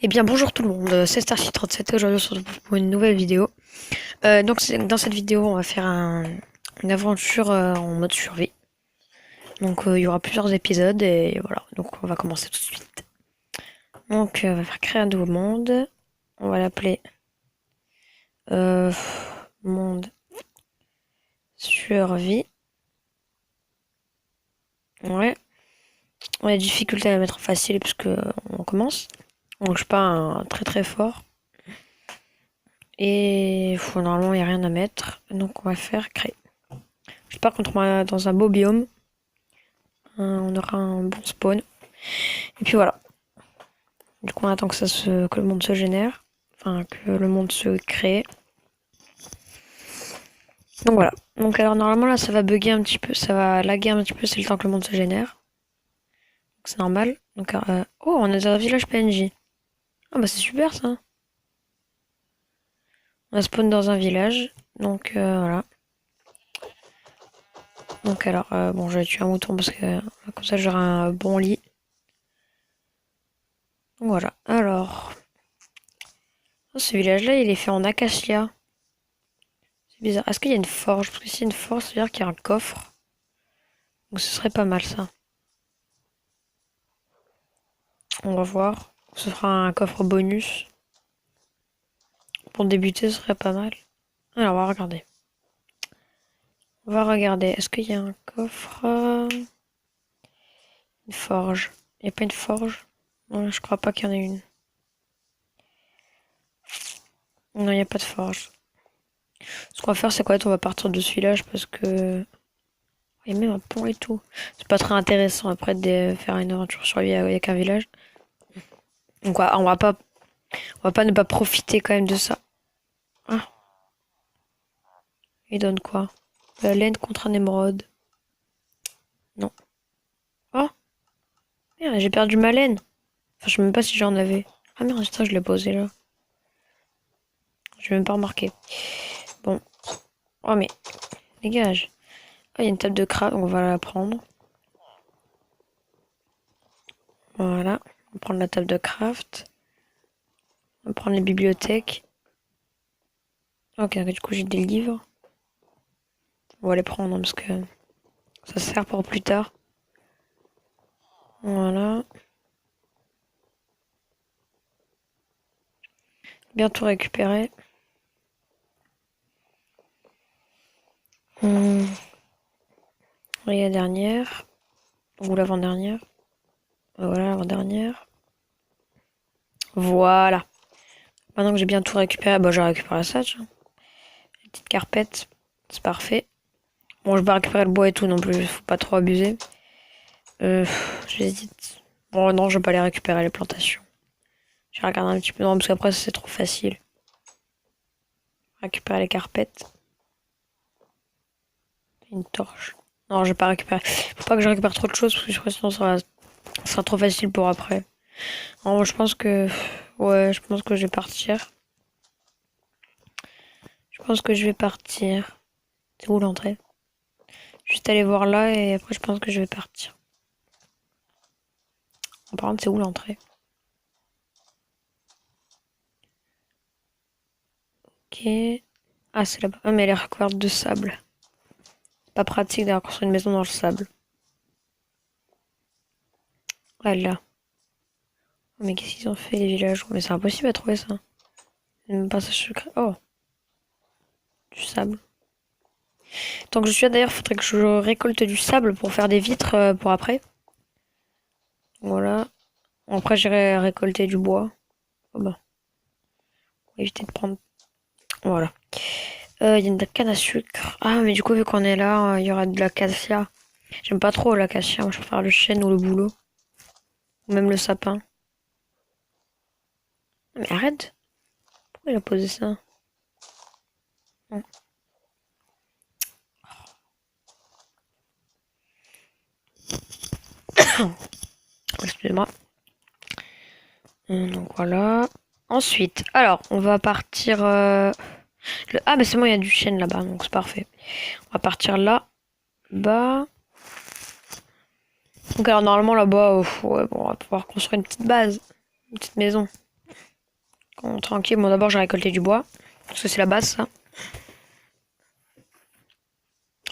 Eh bien bonjour tout le monde, c'est Starcy37 et aujourd'hui on se retrouve pour une nouvelle vidéo. Dans cette vidéo on va faire une aventure en mode survie. Il y aura plusieurs épisodes et voilà, donc on va commencer tout de suite. On va faire créer un nouveau monde, on va l'appeler euh, monde survie. Ouais, on a des difficultés à la mettre en facile parce que on commence. Donc je suis pas un très très fort. Et normalement il n'y a rien à mettre, donc on va faire créer. J'espère qu'on trouvera dans un beau biome. On aura un bon spawn. Et puis voilà. Du coup, on attend que le monde se génère. Enfin, que le monde se crée. Donc voilà. Donc alors normalement là, ça va bugger un petit peu. Ça va laguer un petit peu. C'est le temps que le monde se génère. Donc c'est normal. Oh, on est dans un village PNJ. Ah bah c'est super ça. On a spawn dans un village. Voilà. Bon, je vais tuer un mouton parce que comme ça j'aurai un bon lit. Donc voilà. Alors, ce village-là, il est fait en acacia. C'est bizarre. Est-ce qu'il y a une forge? Parce que s'il y a une forge, ça veut dire qu'il y a un coffre. Donc ce serait pas mal ça. On va voir. Ce sera un coffre bonus. Pour débuter, ce serait pas mal. Alors on va regarder. On va regarder. Est-ce qu'il y a un coffre? Une forge. Il n'y a pas une forge? Non, je crois pas qu'il y en ait une. Non, il n'y a pas de forge. Ce qu'on va faire, c'est quoi? On va partir de ce village parce que... Il y a même un pont et tout. C'est pas très intéressant après de faire une aventure sur vie avec un village. On va pas ne pas profiter quand même de ça. Ah, il donne quoi? La laine contre un émeraude. Non. Oh, merde, j'ai perdu ma laine. Enfin, je sais même pas si j'en avais. Ah merde, ça, je l'ai posé là. Je vais même pas remarqué. Bon. Oh, mais dégage. Ah, il y a une table de craft, on va la prendre. Voilà. On va prendre la table de craft. On va prendre les bibliothèques. Ok, du coup, j'ai des livres. On va les prendre parce que ça sert pour plus tard. Voilà. Bientôt récupéré. Hum. Et la dernière. Ou l'avant-dernière. Voilà, l'avant-dernière. Voilà. Maintenant que j'ai bien tout récupéré, bah j'ai récupéré ça, tiens. Les petites carpettes. C'est parfait. Bon, je vais pas récupérer le bois et tout non plus, faut pas trop abuser. J'hésite. Bon, non, je vais pas les récupérer, les plantations. Je vais regarder un petit peu, non, parce qu'après, c'est trop facile. Récupérer les carpettes. Une torche. Non, je vais pas récupérer. Faut pas que je récupère trop de choses, parce que je crois que sinon ça sera trop facile pour après. Non, je pense que... Ouais, je pense que je vais partir. Je pense que je vais partir. C'est où l'entrée? Juste aller voir là, et après, je pense que je vais partir. Par contre, c'est où l'entrée? Ok. Ah, c'est là-bas. Ah, mais elle est recouverte de sable. C'est pas pratique d'avoir construit une maison dans le sable. Voilà. Oh, mais qu'est-ce qu'ils ont fait, les villageois? Mais c'est impossible à trouver ça. Un passage secret. Oh, du sable. Tant que je suis là, d'ailleurs, faudrait que je récolte du sable pour faire des vitres pour après. Voilà. Après, j'irai récolter du bois. Oh bah. On va éviter de prendre. Voilà. Il y a de la canne à sucre. Ah, mais du coup, vu qu'on est là, il y aura de l'acacia. J'aime pas trop l'acacia. Moi, je préfère le chêne ou le bouleau. Ou même le sapin. Mais arrête. Pourquoi il a posé ça? Non. Excusez-moi. Donc voilà. Ensuite, alors, on va partir... Ah, mais c'est bon, il y a du chêne là-bas, donc c'est parfait. On va partir là. Bas. Donc alors, normalement, là-bas, ouais, bon, on va pouvoir construire une petite base. Une petite maison. Bon, tranquille. Bon, d'abord, j'ai récolté du bois. Parce que c'est la base, ça.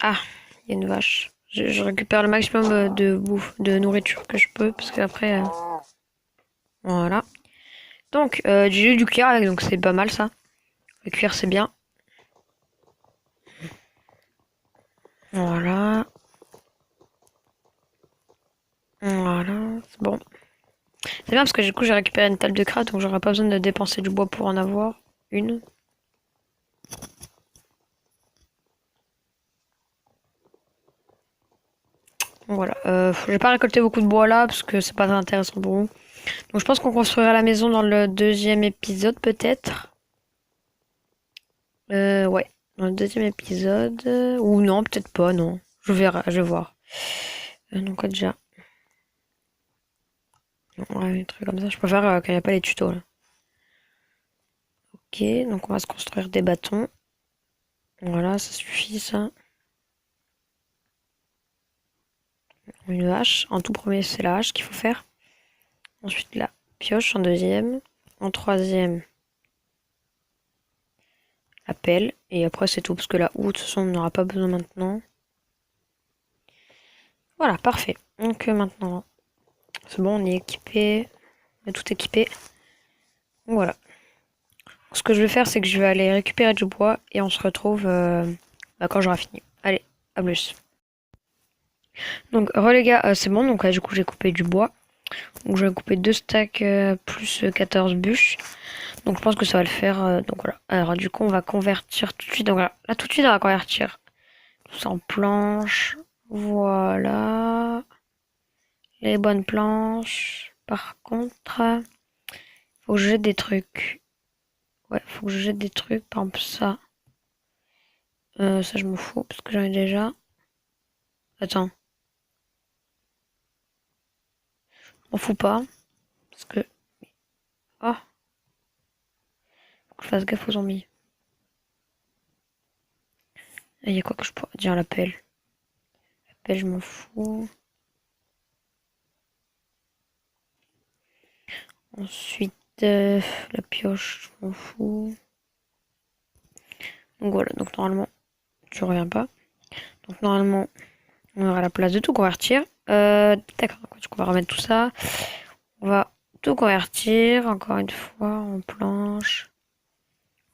Ah, il y a une vache. Je récupère le maximum de bouffe, de nourriture que je peux. Parce qu'après... voilà. Donc, j'ai eu du cuir avec, donc c'est pas mal, ça. Le cuir, c'est bien. Voilà. Voilà, c'est bon. C'est bien parce que du coup j'ai récupéré une table de craft donc j'aurai pas besoin de dépenser du bois pour en avoir une. Donc voilà, j'ai pas récolté beaucoup de bois là parce que c'est pas très intéressant pour vous. Donc je pense qu'on construira la maison dans le deuxième épisode peut-être. Ouais, dans le deuxième épisode. Ou non, peut-être pas, non. Je verrai, je vais voir. Donc déjà. Ouais, un truc comme ça. Je préfère quand il n'y a pas les tutos là. Ok, donc on va se construire des bâtons. Voilà, ça suffit ça. Une hache. En tout premier, c'est la hache qu'il faut faire. Ensuite, la pioche en deuxième. En troisième, la pelle. Et après, c'est tout. Parce que la houe, de toute façon, on n'aura pas besoin maintenant. Voilà, parfait. Donc maintenant, c'est bon, on est équipé. On est tout équipé. Donc voilà. Ce que je vais faire, c'est que je vais aller récupérer du bois. Et on se retrouve quand j'aurai fini. Allez, à plus. Donc, les gars, c'est bon. Donc, du coup, j'ai coupé du bois. Donc, je vais couper 2 stacks plus 14 bûches. Donc je pense que ça va le faire. Donc voilà. Alors du coup on va convertir tout de suite. Donc voilà. Là tout de suite on va convertir tout ça en planches. Voilà. Les bonnes planches. Par contre, faut que je jette des trucs. Ouais, faut que je jette des trucs. Par exemple ça. Ça je m'en fous parce que j'en ai déjà. Attends. Je m'en fous pas. Parce que... Oh. Faut que je fasse gaffe aux zombies. Il y a quoi que je pourrais dire la pelle. La pelle je m'en fous. Ensuite, la pioche, je m'en fous. Donc voilà, donc normalement, tu reviens pas. Donc normalement, on aura la place de tout convertir. D'accord, du coup, on va remettre tout ça. On va tout convertir, encore une fois, en planche.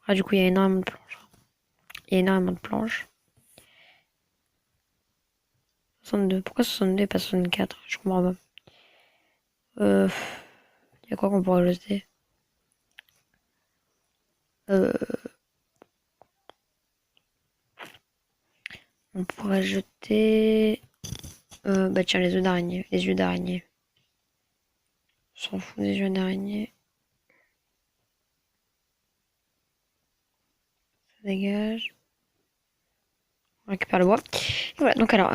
Ah, du coup, il y a énormément de planches. Il y a énormément de planches. 62. Pourquoi 62 et pas 64? Je comprends pas. Il y a quoi qu'on pourrait jeter? Euh, on pourrait jeter... bah tiens, les œufs d'araignée. Les yeux d'araignée. On s'en fout des yeux d'araignée. Ça dégage. On récupère le bois. Et voilà, donc alors...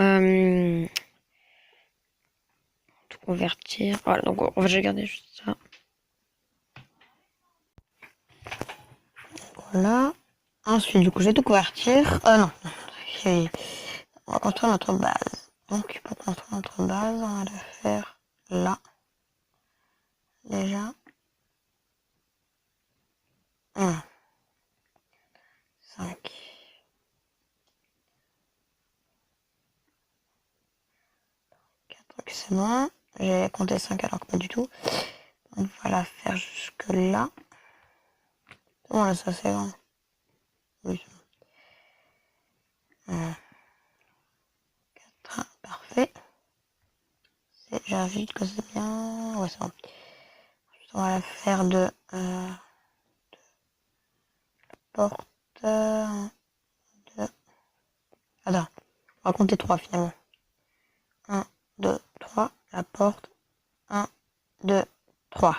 tout convertir. Voilà, donc on va déjà garder juste ça. Voilà. Ensuite, du coup, je vais tout convertir. Non. On va construire notre base. Donc, pour construire notre base, on va le faire là. Déjà. 1, 5. 4, ok, c'est bon. J'ai compté 5 alors que pas du tout. On va la faire jusque là. Bon, là, ça c'est grand. Oui. 1, 4, parfait. J'invite que c'est bien. Ouais, c'est bon. On va la faire de porte. 1, 2. Attends, on va compter 3 finalement. 1, 2, 3. La porte. 1, 2, 3.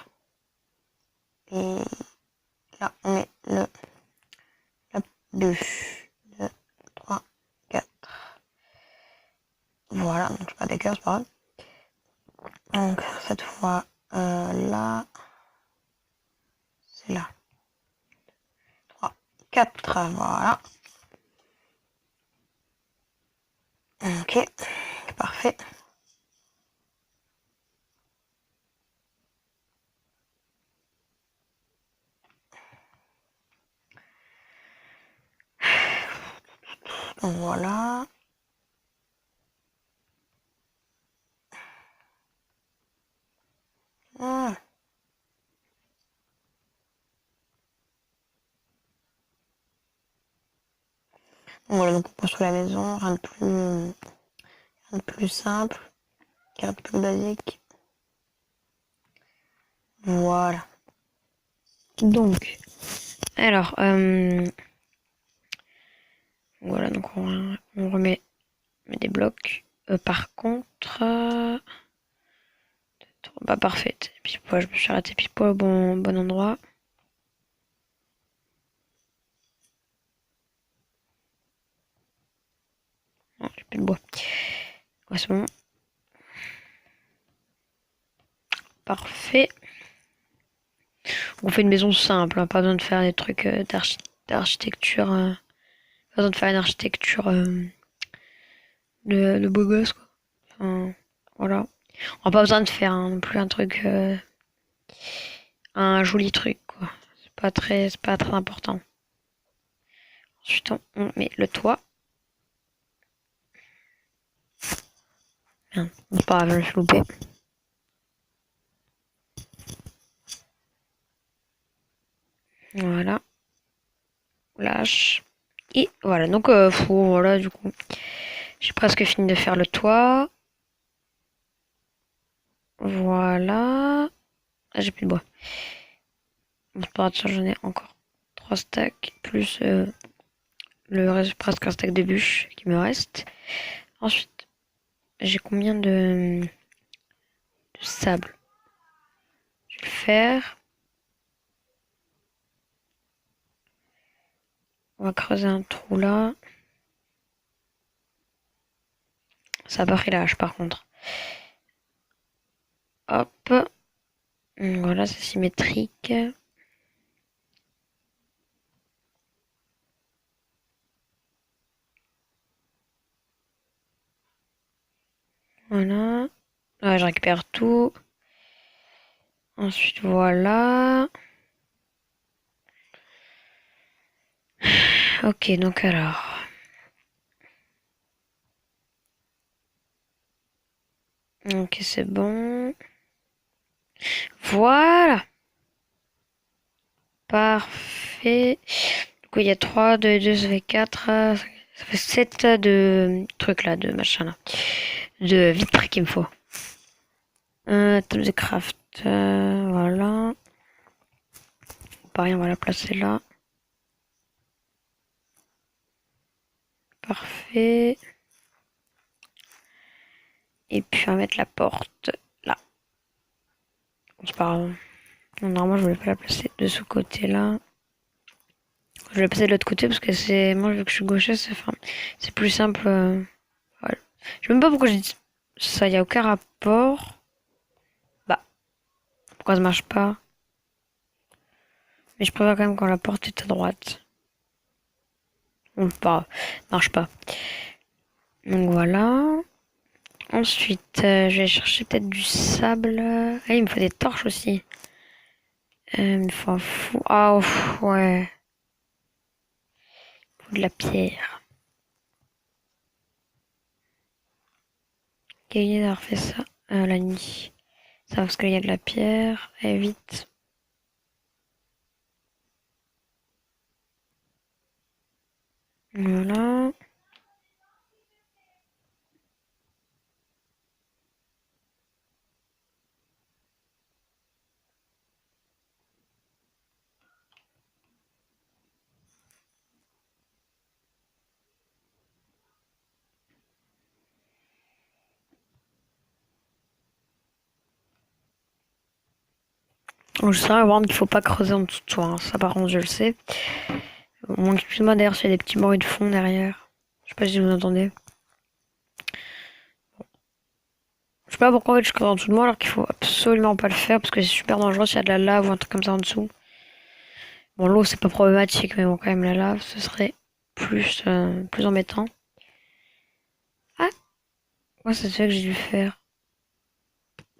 Et là, on met la bûche. 2, 3, 4. Voilà, donc je pas des cœurs, c'est pas grave. Donc cette fois, là, c'est là. 3, 4, voilà. Ok, parfait. Donc voilà. Ah. Donc voilà, donc on construit la maison, rien de plus simple, rien de plus basique. Voilà. Donc, alors, voilà, donc on remet des blocs. Par contre, pas parfaite. Puis je me suis arrêté pile poil au bon endroit. Non, j'ai plus de bois. Ouais, c'est bon. Parfait. On fait une maison simple, hein, pas besoin de faire des trucs d'architecture. Pas besoin de faire une architecture de beau gosse, quoi. Enfin, voilà. On n'a pas besoin de faire non plus un truc, un joli truc, quoi. C'est pas très important. Ensuite, on met le toit. Bien, c'est pas grave, je me suis loupé. Voilà. Lâche. Et voilà, donc voilà, du coup, j'ai presque fini de faire le toit. Voilà. Ah, j'ai plus de bois. Bon, c'est pas grave, j'en ai encore 3 stacks, plus le reste, presque un stack de bûches qui me reste. Ensuite, j'ai combien de sable? Je vais le faire. On va creuser un trou là. Ça a pas pris la hache par contre. Hop. Voilà, c'est symétrique. Voilà. Ouais, je récupère tout. Ensuite, voilà. Ok, donc alors. Ok, c'est bon. Voilà. Parfait. Du coup, il y a 3, 2, 2, ça fait 4. Ça fait 7 de trucs là, de machin là. De vitres qu'il me faut. Table de craft. Voilà. Pareil, on va la placer là. Parfait. Et puis on va mettre la porte là. C'est pas grave. Normalement, je voulais pas la placer de ce côté-là. Je vais la placer de l'autre côté parce que c'est. Moi, vu que je suis gaucher, c'est plus simple. Voilà. Je sais même pas pourquoi j'ai dit ça, y a aucun rapport. Bah, pourquoi ça marche pas? Mais je préfère quand même quand la porte est à droite. Bon, pas, marche pas. Donc voilà. Ensuite, je vais chercher peut-être du sable. Ah, il me faut des torches aussi. Il me faut un fou. Ah, ouais. Il faut de la pierre. Gaïa d'avoir fait ça la nuit. Ça parce qu'il y a de la pierre. Et vite. Voilà. Donc, je sais avant qu'il faut pas creuser en dessous de toi. Hein. Ça, par contre, je le sais. Bon, excuse-moi d'ailleurs s'il y a des petits bruits de fond derrière. Je sais pas si vous entendez. Je sais pas pourquoi en fait, je creuse en dessous de moi alors qu'il faut absolument pas le faire parce que c'est super dangereux s'il y a de la lave ou un truc comme ça en dessous. Bon, l'eau c'est pas problématique, mais bon, quand même, la lave ce serait plus embêtant. Ah, moi ça se fait que j'ai dû faire.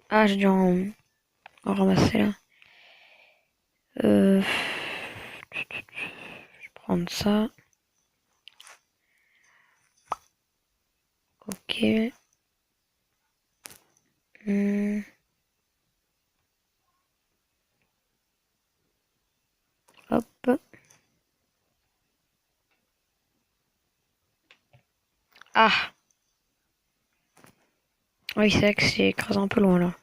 Ah, j'ai dû en ramasser là. Je vais prendre ça. Hop. Ah. Oui, c'est vrai que c'est écrasé un peu loin là.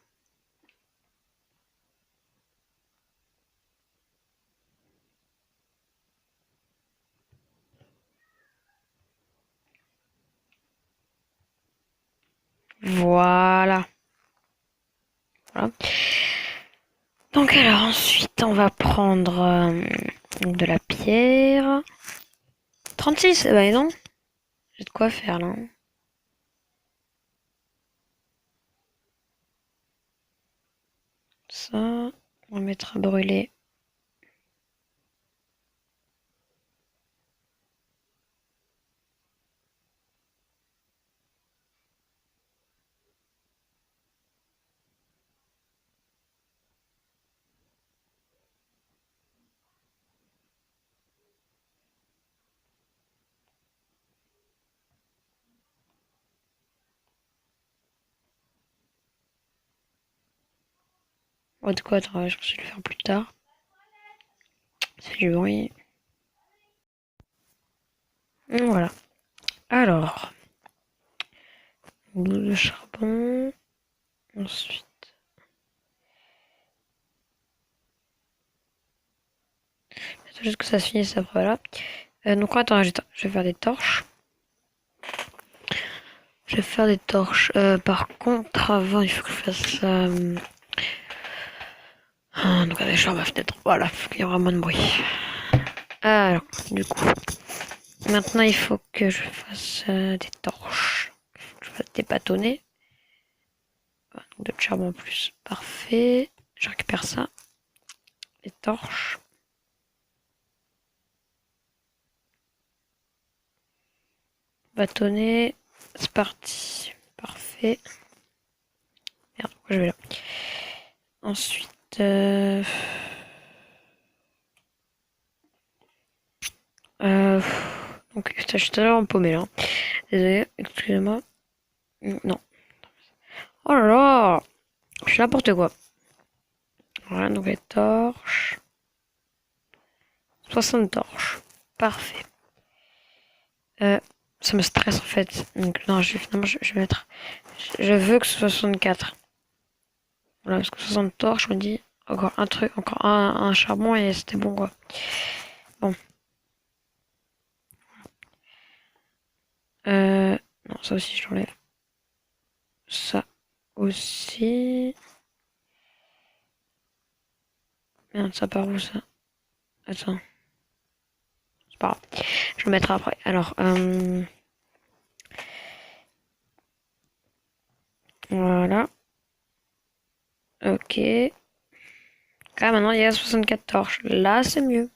Voilà. Voilà. Donc alors ensuite on va prendre de la pierre. 36, bah non. J'ai de quoi faire là. Ça, on va mettre à brûler. Oh, de quoi, attends, je vais le faire plus tard. C'est du bruit. Voilà. Alors, boule de charbon. Ensuite. Attends juste que ça se finisse après, voilà. Donc attends, je vais faire des torches. Je vais faire des torches. Par contre, avant, il faut que je fasse... donc allez, je ferme ma fenêtre. Voilà, faut qu'il y ait vraiment de bruit. Alors, du coup, maintenant il faut que je fasse des torches. Il faut que je fasse des bâtonnets. Voilà, donc de charbon en plus. Parfait. Je récupère ça. Les torches. Bâtonnet. C'est parti. Parfait. Merde, pourquoi je vais là? Ensuite... donc, putain, je suis tout à l'heure empaumé là. Désolé, excusez-moi. Non. Oh là là! Je fais n'importe quoi. Voilà, donc les torches. 60 torches. Parfait. Ça me stresse en fait. Donc, non, finalement, je vais mettre. Je veux que ce soit 64. Voilà, parce que 60 torches, je me dis. Encore un truc, encore un charbon et c'était bon quoi. Bon. Non, ça aussi, je l'enlève. Ça aussi. Merde, ça part où ça? Attends. C'est pas grave. Je le mettrai après. Alors, voilà. Ok. Ah, maintenant, il y a 64 torches. Là, c'est mieux.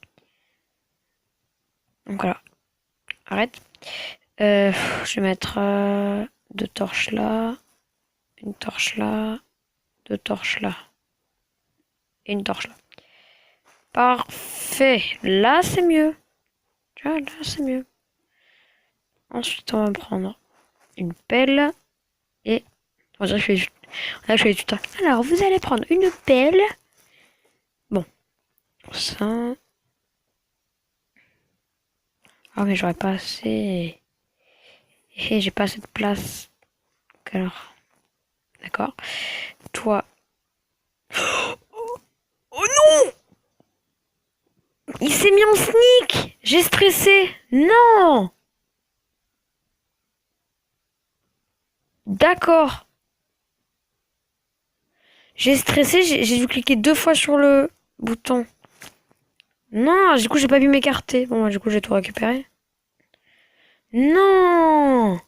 Donc voilà. Arrête. Je vais mettre deux torches là. Une torche là. Deux torches là. Et une torche là. Parfait. Là, c'est mieux. Tu vois, là, c'est mieux. Ensuite, on va prendre une pelle. Et... On dirait que je fais du temps. Alors, vous allez prendre une pelle. Bon. Ça... Ah, mais j'aurais pas assez... Et j'ai pas assez de place. Alors... D'accord. Toi... Oh non! Il s'est mis en sneak! J'ai stressé! Non! D'accord. J'ai stressé, j'ai dû cliquer 2 fois sur le bouton. Non, du coup, j'ai pas pu m'écarter. Bon, du coup, j'ai tout récupéré. Non!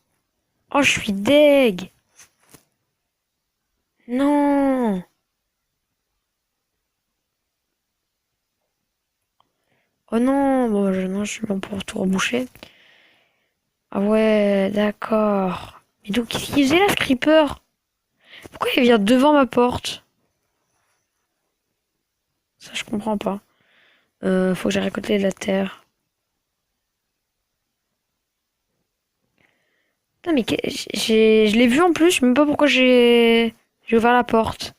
Oh, je suis deg! Non! Oh non! Bon, non, je suis bon pour tout reboucher. Ah ouais, d'accord. Mais donc, qu'est-ce qu'il faisait là, ce creeper? Pourquoi il vient devant ma porte? Ça, je comprends pas. Faut que j'aille récolter de la terre. Putain, mais je l'ai vu en plus, je sais même pas pourquoi j'ai ouvert la porte.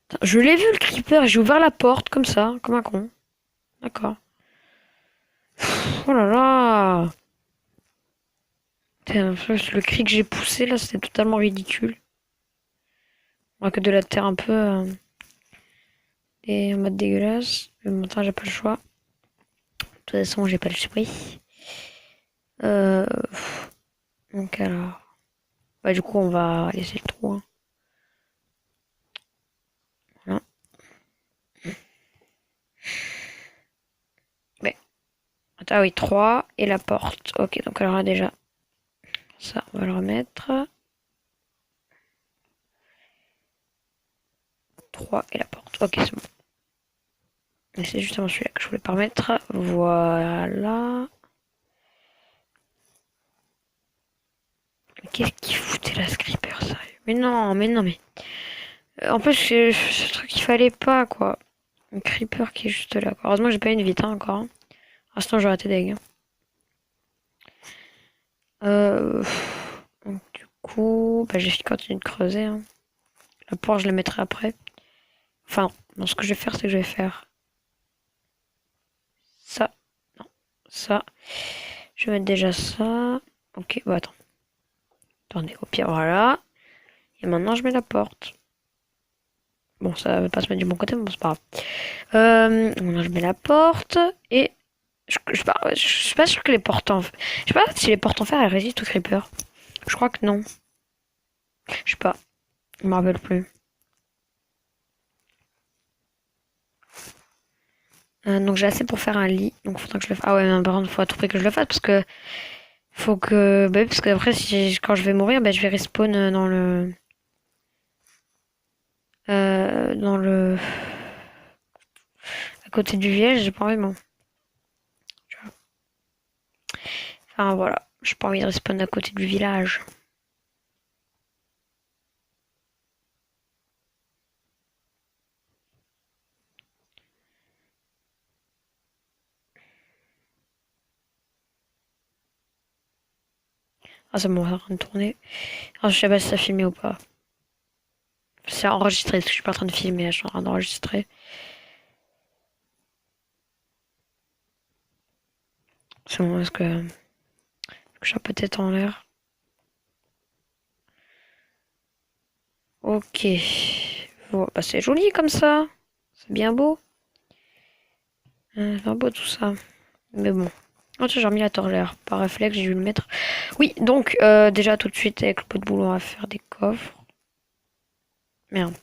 Attends, je l'ai vu le creeper, j'ai ouvert la porte comme ça, comme un con. D'accord. Oh là là! Putain, le cri que j'ai poussé là, c'était totalement ridicule. On a que de la terre un peu et en mode dégueulasse. Mais bon, j'ai pas le choix. De toute façon, j'ai pas le choix. Euh... Donc alors. Bah, du coup, on va laisser le trou. Hein. Voilà. Mais, attends, oui, 3 et la porte. Ok, donc alors là, déjà, ça, on va le remettre. 3 et la porte. Ok, c'est bon. Et c'est justement celui-là que je voulais pas remettre. Voilà. Qu'est-ce qu'il foutait là, ce creeper, sérieux? Mais non, mais non, mais. En plus, c'est ce truc qu'il fallait pas, quoi. Un creeper qui est juste là, quoi. Heureusement que j'ai pas une vite, hein, encore. Hein. Ah, sinon, j'aurais été deg. Hein. Euh... Donc, du coup, bah, j'ai continué de creuser. Hein. La porte, je la mettrai après. Enfin, non, ce que je vais faire, c'est que je vais faire ça. Non, ça. Je vais mettre déjà ça. Ok, bah attends. Attendez, au pire, voilà. Et maintenant, je mets la porte. Bon, ça va pas se mettre du bon côté, mais bon, c'est pas grave. Maintenant, je mets la porte. Et je suis pas sûr que les portes en... Je sais pas si les portes en fer, elles résistent au creeper. Je crois que non. Je sais pas. Je me rappelle plus. Donc j'ai assez pour faire un lit. Donc faudra que je le fasse. Ah ouais, mais par contre, faut à tout prix que je le fasse parce que faut que. Bah, parce que après, si quand je vais mourir, bah, je vais respawn dans le. Dans le. À côté du village, j'ai pas envie, bon. Enfin voilà. J'ai pas envie de respawn à côté du village. Ah, c'est bon, ça en train de tourner. Ah, je sais pas si ça a filmé ou pas. C'est enregistré, parce que je suis pas en train de filmer, je suis en train d'enregistrer. C'est bon, est-ce que j'ai peut-être en l'air. Ok. Bon, bah c'est joli comme ça. C'est bien beau. C'est bien beau tout ça. Mais bon. Oh, tiens, j'ai remis la torchère. Par réflexe, j'ai dû le mettre. Oui, donc, déjà tout de suite, avec le pot de boulot, on va faire des coffres. Merde.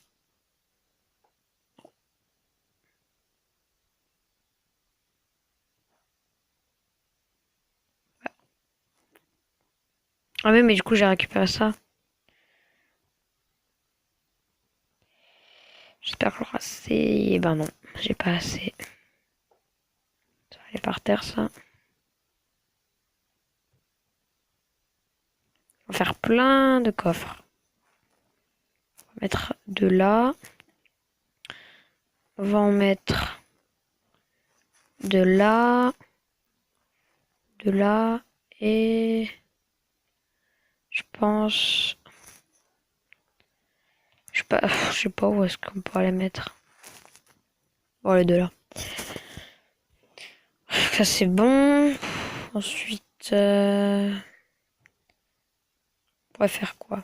Ah oui, mais du coup, j'ai récupéré ça. J'espère que j'aurai assez. Eh ben non, j'ai pas assez. Ça va aller par terre, ça. On va faire plein de coffres. On va mettre de là. On va en mettre de là. De là. Et je pense. Je sais pas où est-ce qu'on pourrait les mettre. Bon, les deux là. Ça c'est bon. Ensuite, on pourrait faire quoi?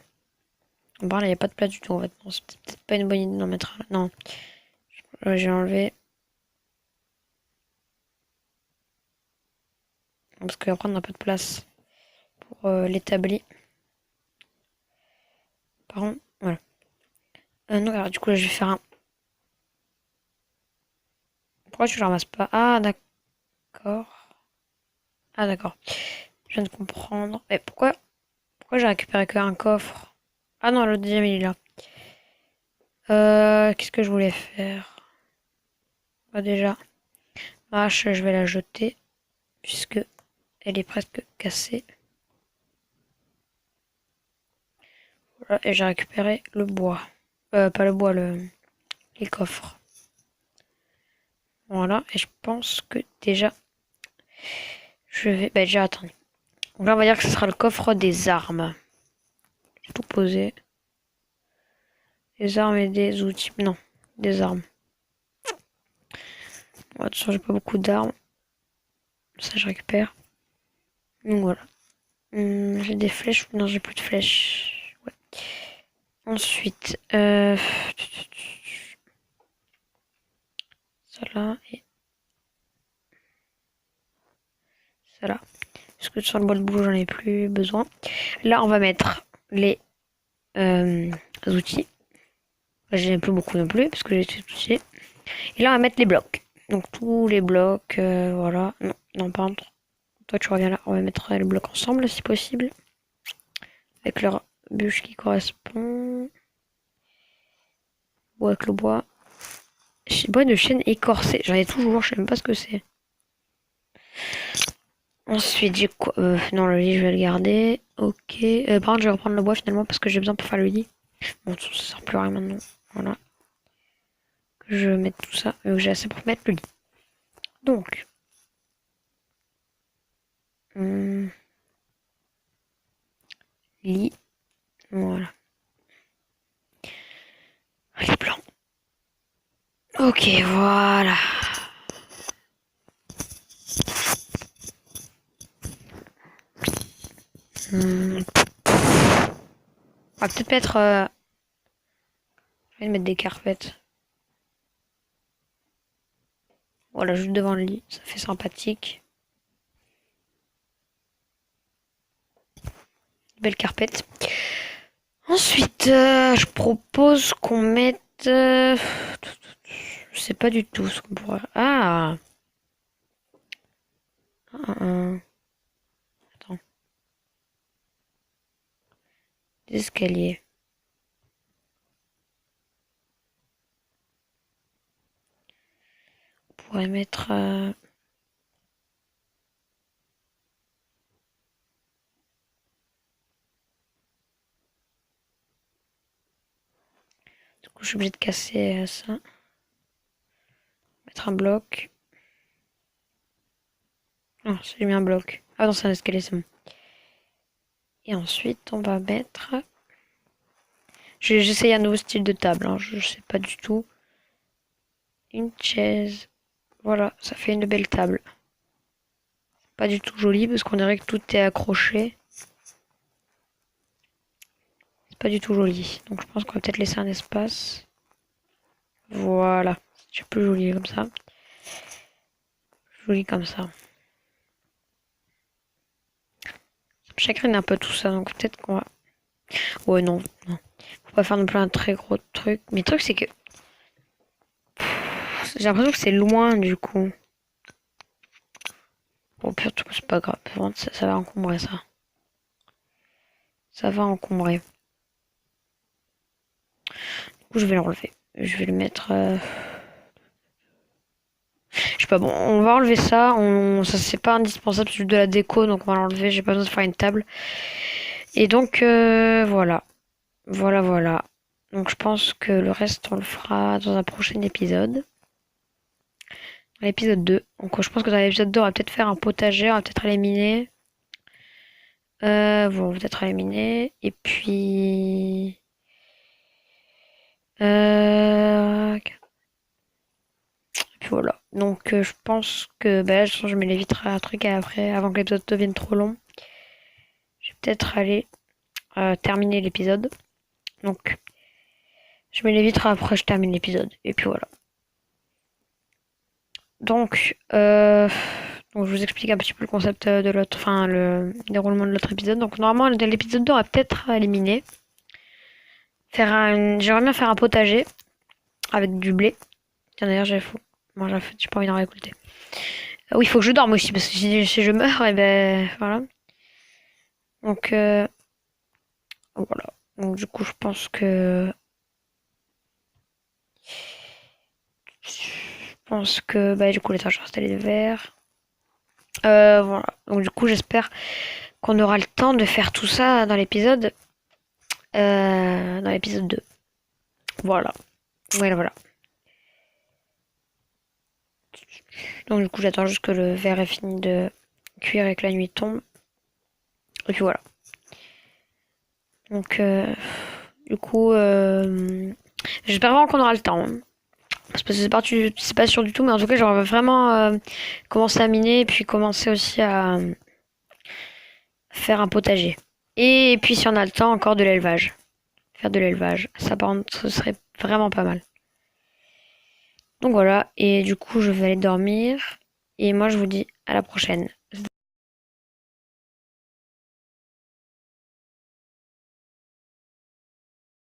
Bon, là, il n'y a pas de place du tout en fait. Non, c'est peut-être pas une bonne idée d'en mettre un là. Non. J'ai enlevé. Parce qu'après, on n'a pas de place pour l'établi. Par contre, voilà. Non, alors, du coup, là, je vais faire un. Pourquoi tu le ramasses pas? Ah, d'accord. Ah, d'accord. Je viens de comprendre. Mais pourquoi j'ai récupéré qu'un coffre? Ah non, le deuxième, il est là. Qu'est-ce que je voulais faire? Bah, déjà, ma hache, je vais la jeter. Puisque elle est presque cassée. Voilà, et j'ai récupéré le bois. Pas le bois, les coffres. Voilà, et je pense que déjà, je vais... Bah déjà, attendez. Donc là, on va dire que ce sera le coffre des armes. J'ai tout posé. Des armes et des outils. Non, des armes. Ouais, attention, j'ai pas beaucoup d'armes. Ça, je récupère. Donc voilà. J'ai des flèches. Non, j'ai plus de flèches. Ouais. Ensuite, ça là et ça là. Parce que sur le bois de boue, j'en ai plus besoin. Là, on va mettre les outils. J'en ai plus beaucoup non plus, parce que j'ai tout touché. Et là, on va mettre les blocs. Donc tous les blocs, voilà. Non, non, pas entre. Toi, tu reviens là. On va mettre les blocs ensemble, si possible. Avec leur bûche qui correspond. Ou avec le bois. Bois de chêne écorcé. J'en ai toujours, je sais même pas ce que c'est. Ensuite, j'ai quoi non, le lit, je vais le garder. Ok. Par contre, je vais reprendre le bois finalement parce que j'ai besoin pour faire le lit. Bon, ça sert plus à rien maintenant. Voilà. Que je mette tout ça. J'ai assez pour mettre le lit. Donc. Lit. Voilà. Les blancs. Ok, voilà. On va peut-être mettre... je vais mettre des carpettes. Voilà, juste devant le lit. Ça fait sympathique. Belle carpette. Ensuite, je propose qu'on mette... je sais pas du tout ce qu'on pourrait... Ah, attends. Des escaliers. On pourrait mettre... Du coup, je suis obligée de casser ça. Mettre un bloc. Non, j'ai mis un bloc. Ah non, c'est un escalier, c'est bon. Et ensuite, on va mettre... J'essaye un nouveau style de table, hein. Je sais pas du tout. Une chaise. Voilà, ça fait une belle table. Pas du tout joli parce qu'on dirait que tout est accroché. C'est pas du tout joli. Donc je pense qu'on va peut-être laisser un espace. Voilà. C'est plus joli comme ça. Joli comme ça. Chacun un peu tout ça, donc peut-être qu'on va... Ouais, non, non. Faut pas faire non plus un très gros truc. Mais le truc, c'est que... J'ai l'impression que c'est loin, du coup. Bon, pire, du coup, c'est pas grave. Ça va encombrer, ça. Ça va encombrer. Du coup, je vais l'enlever. Je vais le mettre... Je sais pas, bon, on va enlever ça. Ça, c'est pas indispensable, c'est juste de la déco, donc on va l'enlever. J'ai pas besoin de faire une table. Et donc, voilà. Voilà, voilà. Donc, je pense que le reste, on le fera dans un prochain épisode. Dans l'épisode 2. Donc, je pense que dans l'épisode 2, on va peut-être faire un potager, on va peut-être éliminer. Bon, peut-être éliminer. Et puis... Et puis voilà. Donc, je pense que bah, là, je mets les vitres à un truc après, avant que l'épisode devienne trop long. Je vais peut-être aller terminer l'épisode. Donc, je mets les vitres après, je termine l'épisode. Et puis voilà. Donc, je vous explique un petit peu le concept de l'autre, enfin, le déroulement de l'autre épisode. Donc, normalement, l'épisode 2, on va peut-être éliminer. J'aimerais bien faire un potager avec du blé. Tiens, d'ailleurs, j'ai faux. Bon, j'ai pas envie d'en récolter. Oui, il faut que je dorme aussi, parce que si je meurs, et ben, voilà. Donc, voilà. Donc, du coup, je pense que... bah, du coup, les tâches, je vais installer les verres. Voilà. Donc, du coup, j'espère qu'on aura le temps de faire tout ça dans l'épisode... dans l'épisode 2. Voilà. Voilà, voilà. Donc, du coup, j'attends juste que le verre ait fini de cuire et que la nuit tombe. Et puis, voilà. Donc, du coup, j'espère vraiment qu'on aura le temps. Hein. C'est parce que c'est pas sûr du tout, mais en tout cas, j'aurais vraiment commencer à miner et puis commencer aussi à faire un potager. Et puis, si on a le temps, encore de l'élevage. Faire de l'élevage. Ça, par contre, ce serait vraiment pas mal. Donc voilà, et du coup, je vais aller dormir. Et moi, je vous dis à la prochaine.